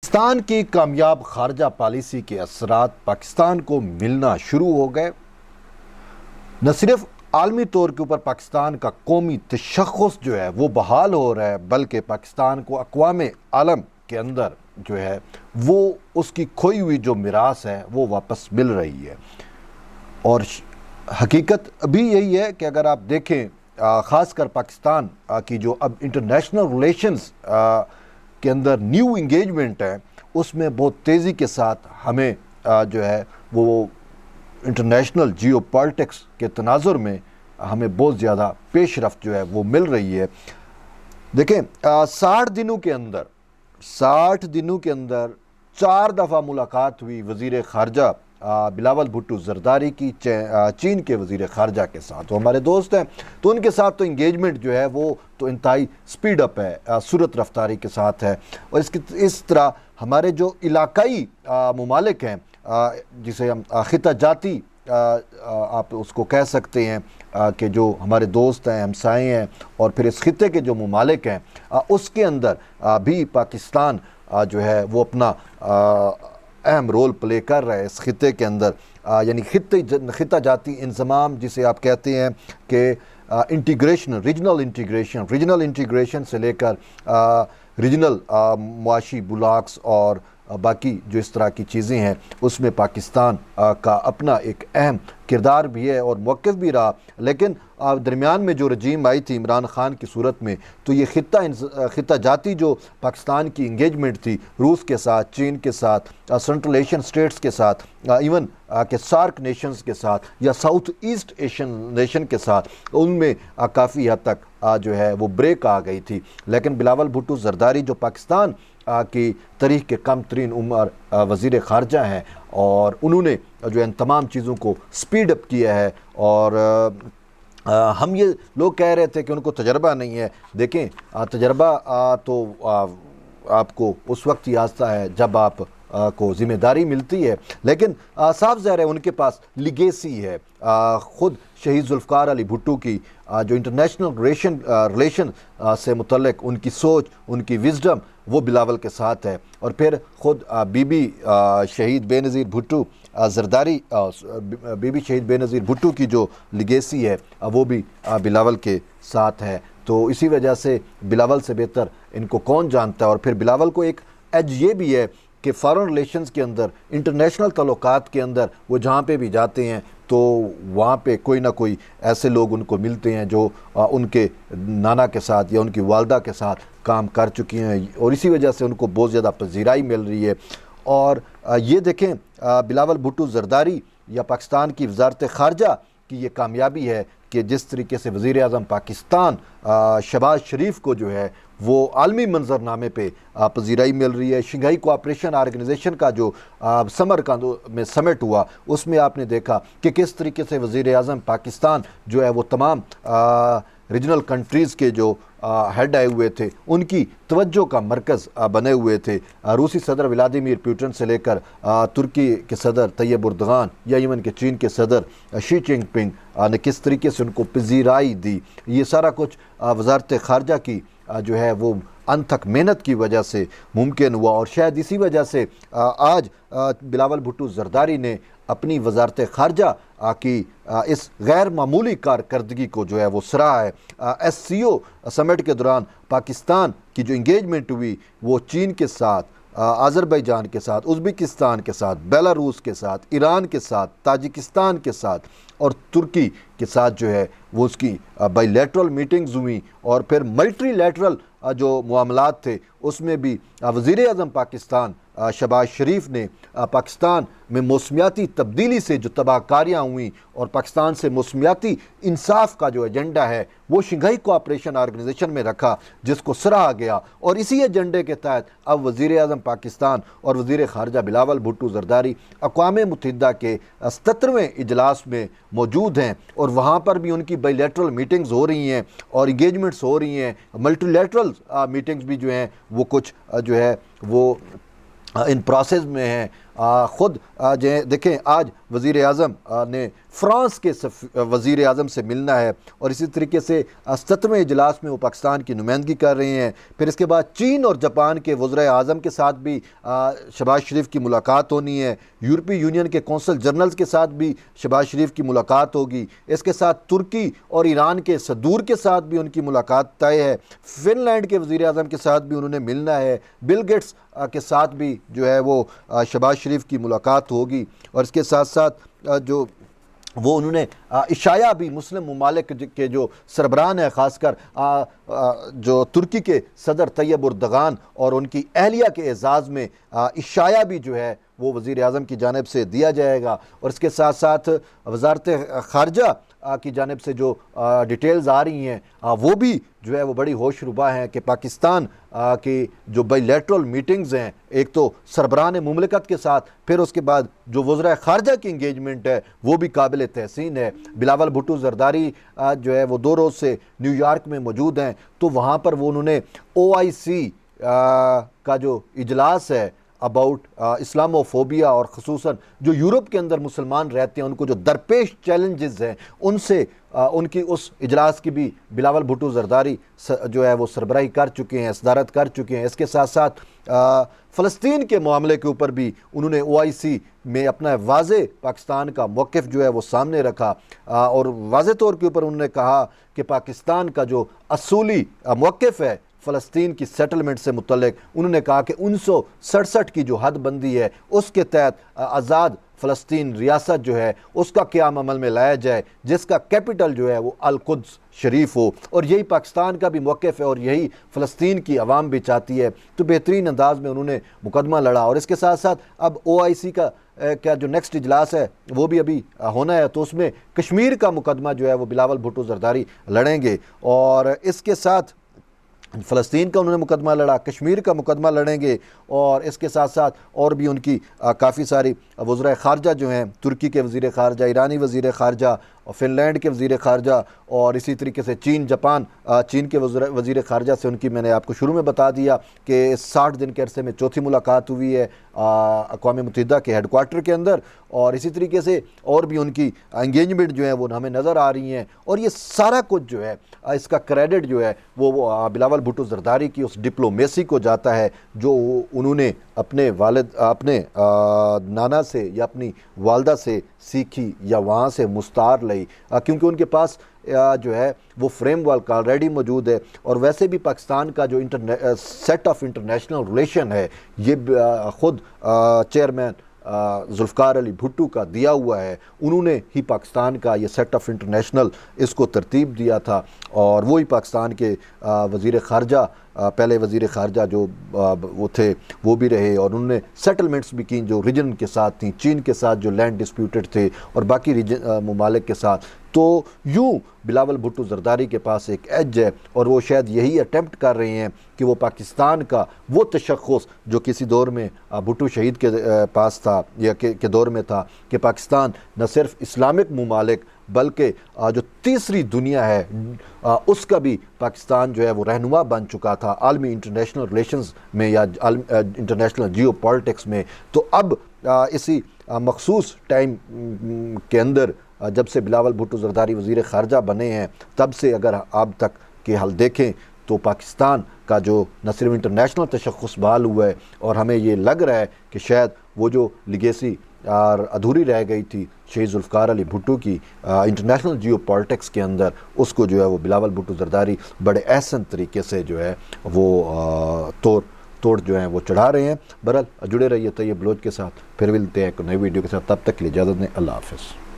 पाकिस्तान की कामयाब खारजा पॉलिसी के असरात पाकिस्तान को मिलना शुरू हो गए। न सिर्फ आलमी तौर के ऊपर पाकिस्तान का कौमी तशख़्ख़ुस जो है वो बहाल हो रहा है, बल्कि पाकिस्तान को अक़वाम आलम के अंदर जो है वो उसकी खोई हुई जो मिरास है वो वापस मिल रही है। और हकीकत अभी यही है कि अगर आप देखें ख़ासकर पाकिस्तान की जो अब इंटरनेशनल रिलेशंस के अंदर न्यू इंगेजमेंट है, उसमें बहुत तेज़ी के साथ हमें जो है वो इंटरनेशनल जियो पॉलिटिक्स के तनाजुर में हमें बहुत ज़्यादा पेशरफ्त जो है वो मिल रही है। देखें 60 दिनों के अंदर 4 दफ़ा मुलाकात हुई वज़ीर ख़ारजा बिलावल भुट्टो ज़रदारी की चीन के वज़ीर ख़ारजा के साथ। वो हमारे दोस्त हैं तो उनके साथ तो इंगेजमेंट जो है वो तो इंतहाई स्पीड अप है, सूरत रफ्तारी के साथ है। और इस तरह हमारे जो इलाकाई ममालिक हैं, जिसे हम ख़िता जाती आप उसको कह सकते हैं कि जो हमारे दोस्त हैं, हमसाए हैं, और फिर इस ख़िते के जो ममालिक हैं उसके अंदर भी पाकिस्तान जो है वो अपना अहम रोल प्ले कर रहा है इस ख़िते के अंदर। यानी ख़िता जाती इंज़माम जिसे आप कहते हैं कि इंटीग्रेशन, रीजनल इंटीग्रेशन से लेकर रीजनल मुआशी ब्लॉक्स और बाकी जो इस तरह की चीज़ें हैं, उसमें पाकिस्तान का अपना एक अहम किरदार भी है और मौक़िफ़ भी रहा। लेकिन दरमियान में जो रजीम आई थी इमरान ख़ान की सूरत में, तो ये ख़िता जाती जो पाकिस्तान की इंगेजमेंट थी रूस के साथ, चीन के साथ, सेंट्रल एशियन स्टेट्स के साथ, इवन के सार्क नेशंस के साथ या साउथ ईस्ट एशियन नेशन के साथ, उनमें काफ़ी हद तक जो है वो ब्रेक आ गई थी। लेकिन बिलावल भुट्टो ज़रदारी जो पाकिस्तान की तारीख़ के कम तरीन उम्र वज़ीर ख़ारजा हैं, और उन्होंने जो इन तमाम चीज़ों को स्पीड अप किया है। और हम ये लोग कह रहे थे कि उनको तजर्बा नहीं है। देखें तजर्बा तो आपको उस वक्त ही आता है जब आप को ज़िम्मेदारी मिलती है, लेकिन साफ ज़ाहिर है उनके पास लिगेसी है। ख़ुद शहीद ज़ुल्फ़िकार अली भुट्टो की जो इंटरनेशनल रिलेशन से मुतल्लिक़ उनकी सोच, उनकी विज़डम वो बिलावल के साथ है। और फिर ख़ुद बीबी शहीद बेनज़ीर भुट्टो ज़रदारी, बीबी शहीद बेनज़ीर भुट्टो की जो लिगेसी है वो भी बिलावल के साथ है। तो इसी वजह से बिलावल से बेहतर इनको कौन जानता है। और फिर बिलावल को एक एज ये भी है कि फ़ॉरेन रिलेशंस के अंदर, इंटरनेशनल तल्लुकात के अंदर वो जहाँ पे भी जाते हैं तो वहाँ पे कोई ना कोई ऐसे लोग उनको मिलते हैं जो उनके नाना के साथ या उनकी वालदा के साथ काम कर चुकी हैं, और इसी वजह से उनको बहुत ज़्यादा पजीराई मिल रही है। और ये देखें बिलावल भुट्टो ज़रदारी या पाकिस्तान की वज़ारत ख़ारजा की ये कामयाबी है कि जिस तरीके से वज़ीर आज़म पाकिस्तान शहबाज शरीफ को जो है वो आलमी मंजरनामे पे पजीराई मिल रही है। शंघाई कोऑपरेशन ऑर्गेनाइजेशन का जो समरकंद में समिट हुआ, उसमें आपने देखा कि किस तरीके से वज़ीर आज़म पाकिस्तान जो है वो तमाम रीजनल कंट्रीज़ के जो हेड आए हुए थे उनकी तवज्जो का मरकज़ बने हुए थे। रूसी सदर व्लादिमीर पुतिन से लेकर तुर्की के सदर तैयब एर्दोगान या यमन के चीन के सदर शी जिनपिंग ने किस तरीके से उनको पजीराई दी, ये सारा कुछ वज़ारत ख़ारजा की जो है वो अनथक मेहनत की वजह से मुमकिन हुआ। और शायद इसी वजह से आज बिलावल भुट्टो ज़रदारी ने अपनी वज़ारत ख़ारजा की इस गैर मामूली कारकर्दगी को जो है वो सराहा है। SCO समिट के दौरान पाकिस्तान की जो इंगेजमेंट हुई वो चीन के साथ, आज़रबाईजान के साथ, उज़्बेकिस्तान के साथ, बेलारूस के साथ, ईरान के साथ, ताजिकिस्तान के साथ और तुर्की के साथ जो है वो उसकी बाईलैटरल मीटिंग्स हुई। और फिर मल्टीलैटरल जो मामलात थे उसमें भी वज़ीर आज़म पाकिस्तान शहबाज शरीफ ने पाकिस्तान में मौसमियाती तब्दीली से जो तबाहकारियाँ हुई और पाकिस्तान से मौसमियाती इंसाफ का जो एजेंडा है वो शंघाई कोऑपरेशन ऑर्गेनाइजेशन में रखा, जिसको सराहा गया। और इसी एजेंडे के तहत अब वज़ीर आज़म पाकिस्तान और वज़ीर ख़ारजा बिलावल भुट्टो ज़रदारी अक़वाम मुत्तहिदा के 77वें इजलास में मौजूद हैं, और वहाँ पर भी उनकी बाईलैटरल मीटिंग्स हो रही हैं और इंगेजमेंट्स हो रही हैं। मल्टीलैटरल मीटिंग्स भी जो हैं वो कुछ जो है वो इन प्रोसेस में हैं। ख़ुद जो देखें आज वज़ीर आज़म ने फ़्रांस के वज़ीर आज़म से मिलना है और इसी तरीके से 7वें इजलास में वो पाकिस्तान की नुमाइंदगी कर रहे हैं। फिर इसके बाद चीन और जापान के वज़ीर आज़म के साथ भी शहबाज शरीफ की मुलाकात होनी है। यूरोपीय यूनियन के कौंसल जनरल्स के साथ भी शहबाज शरीफ की मुलाकात होगी। इसके साथ तुर्की और ईरान के सदूर के साथ भी उनकी मुलाकात तय है। फ़िनलैंड के वज़ीर आज़म के साथ भी उन्होंने मिलना है। बिल गेट्स के साथ भी जो है वो शहबाज शरीफ की मुलाकात होगी। और इसके साथ साथ जो वो उन्होंने इशाया भी मुस्लिम ममालिक के जो सरबरान है, ख़ासकर जो तुर्की के सदर तैयब उर्दगान और उनकी अहलिया के एजाज़ में इशाया भी जो है वो वज़ीर आज़म की जानिब से दिया जाएगा। और इसके साथ साथ वज़ारत ख़ारजा की जानिब से जो डिटेल्स आ रही हैं वो भी जो है वो बड़ी होशरुबा हैं कि पाकिस्तान की जो बायलैटरल मीटिंग्स हैं, एक तो सरबरान मुमलिकत के साथ, फिर उसके बाद जो वज़रा ख़ारजा की इंगेजमेंट है वो भी काबिल तहसीन है। बिलावल भुट्टो ज़रदारी जो है वो 2 रोज़ से न्यूयॉर्क में मौजूद हैं, तो वहाँ पर वो उन्होंने OIC का जो इजलास है अबाउट इस्लामोफोबिया और ख़ुसूसन जो यूरोप के अंदर मुसलमान रहते हैं उनको जो दरपेश चैलेंजेस हैं उनसे उनकी उस इजलास की भी बिलावल भुट्टो ज़रदारी जो है वो सरबराही कर चुके हैं, सदारत कर चुके हैं। इसके साथ साथ फ़लस्तीन के मामले के ऊपर भी उन्होंने OIC में अपना वाज़े पाकिस्तान का मौक़िफ़ जो है वो सामने रखा और वाज़े तौर के ऊपर उन्होंने कहा कि पाकिस्तान का जो असूली मौक़िफ़ है फ़लस्तीन की सेटलमेंट से मुतल्लिक, उन्होंने कहा कि 1967 की जो हदबंदी है उसके तहत आज़ाद फ़लस्तीन रियासत जो है उसका क़याम अमल में लाया जाए, जिसका कैपिटल जो है वो अल-कुद्स शरीफ हो। और यही पाकिस्तान का भी मौक़िफ़ है और यही फ़लस्तीन की आवाम भी चाहती है। तो बेहतरीन अंदाज़ में उन्होंने मुकदमा लड़ा। और इसके साथ साथ अब OIC का जो नेक्स्ट इजलास है वो भी अभी होना है, तो उसमें कश्मीर का मुकदमा जो है वो बिलावल भुट्टो ज़रदारी लड़ेंगे। और इसके साथ फ़लस्तीन का उन्होंने मुकदमा लड़ा, कश्मीर का मुकदमा लड़ेंगे। और इसके साथ साथ और भी उनकी काफ़ी सारी वज़रा ख़ारजा जो हैं, तुर्की के वज़ीर ख़ारजा, ईरानी वज़ीर ख़ारजा और फ़िनलैंड के वज़ीर ख़ारजा और इसी तरीके से चीन जापान चीन के वज़ीर ख़ारजा से उनकी मैंने आपको शुरू में बता दिया कि 60 दिन के अरसे में चौथी मुलाकात हुई है अक़वाम मुत्तहिदा के हेडक्वार्टर के अंदर। और इसी तरीके से और भी उनकी इंगेजमेंट जो है वो हमें नज़र आ रही हैं। और ये सारा कुछ जो है इसका क्रेडिट जो है वो बिलावल भुट्टो ज़रदारी की उस डिप्लोमेसी को जाता है जो उन्होंने अपने नाना से या अपनी वालदा से सीखी या वहाँ से मुस्तार ली, क्योंकि उनके पास जो है वो फ्रेमवर्क ऑलरेडी मौजूद है। और वैसे भी पाकिस्तान का जो सेट ऑफ इंटरनेशनल रिलेशन है ये ख़ुद चेयरमैन जुल्फ़िकार अली भुट्टो का दिया हुआ है। उन्होंने ही पाकिस्तान का ये सेट ऑफ इंटरनेशनल इसको तरतीब दिया था और वही पाकिस्तान के वज़ीर ख़ारजा पहले वज़ीर ख़ारजा जो वो थे वो भी रहे। और उन्होंने सेटलमेंट्स भी की जो रीजन के साथ थी, चीन के साथ जो लैंड डिस्प्यूटेड थे और बाकी रीजन ममालिक के साथ। तो यूँ बिलावल भुट्टो ज़रदारी के पास एक एज है और वो शायद यही अटेम्प्ट कर रहे हैं कि वो पाकिस्तान का वो तशख़्ख़ुस जो किसी दौर में भुट्टो शहीद के पास था या के दौर में था कि पाकिस्तान न सिर्फ इस्लामिक ममालिक बल्कि जो तीसरी दुनिया है उसका भी पाकिस्तान जो है वो रहनुमा बन चुका था आलमी इंटरनेशनल रिलेशंस में या इंटरनेशनल जियो पॉलिटिक्स में। तो अब इसी मखसूस टाइम के अंदर जब से बिलावल भुट्टो ज़रदारी वज़ीर ख़ारजा बने हैं तब से अगर अब तक के हाल देखें तो पाकिस्तान का जो न सिर्फ इंटरनेशनल तशख़्ख़ुस बहाल हुआ है और हमें ये लग रहा है कि शायद वो जो लिगेसी और अधूरी रह गई थी शहीद जुल्फ़िकार अली भुट्टो की इंटरनेशनल जियो पॉलिटिक्स के अंदर, उसको जो है वो बिलावल भुट्टो ज़रदारी बड़े एहसन तरीके से जो है वो तोड़ जो है वो चढ़ा रहे हैं। बहरहाल जुड़े रहिए तैयब बलोच के साथ, फिर मिलते हैं एक नई वीडियो के साथ। तब तक के लिए इजाज़त दें। अल्लाह हाफ़िज़।